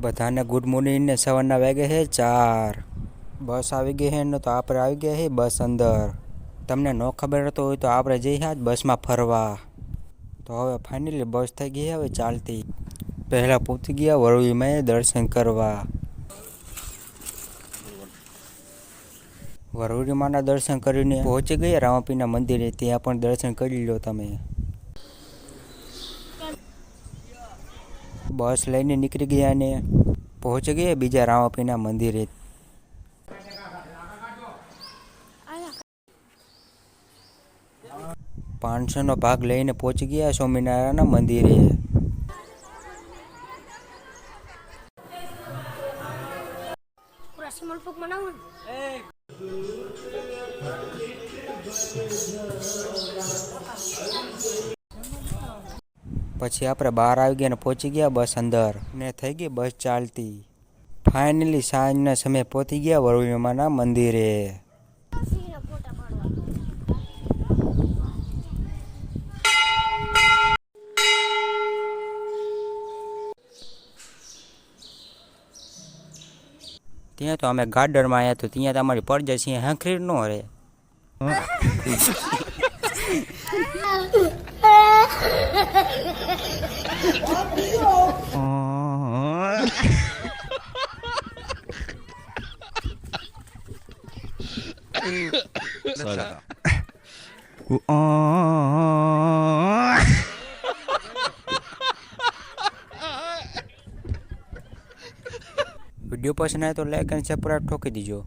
બધાને good morning ને સવારના વાગે છે 4। બસ આવી ગઈ છે ને તો આપણે આવી ગયા છે બસ અંદર। તમને ન ખબર તો હોય તો આપણે જઈએ આજ બસમાં ફરવા। તો હવે ફાઇનલી બસ થઈ ગઈ હવે ચાલતી। પહેલાં પહોંચી ગયા વરવીમાં દર્શન કરવા। વરવીમાના દર્શન કરીને પહોંચી ગયા રામાપીરના મંદિરે, ત્યાં પણ દર્શન કરી લો તમે। બસ લઈને નીકળી ગયા ને પહોંચી ગયા બીજા રામાપીરના મંદિરે। 500નો ભાગ લઈને પહોંચી ગયા સ્વામિનારાયણના મંદિરે। પછી આપણે બહાર આવી ગયા ને પહોંચી ગયા બસ અંદર ને થઈ ગઈ બસ ચાલતી। ફાઇનલી સાંજના સમયે પહોંચી ગયા વરવીમાના મંદિરે। ત્યાં તો અમે ગાર્ડનમાં આવ્યા તો ત્યાં તમારી પડજે છે હાંખરી ન રહે। વિડીયો પસંદ આવે તો લાઈક અને સબસ્ક્રાઇબ ઠોકી દીજો।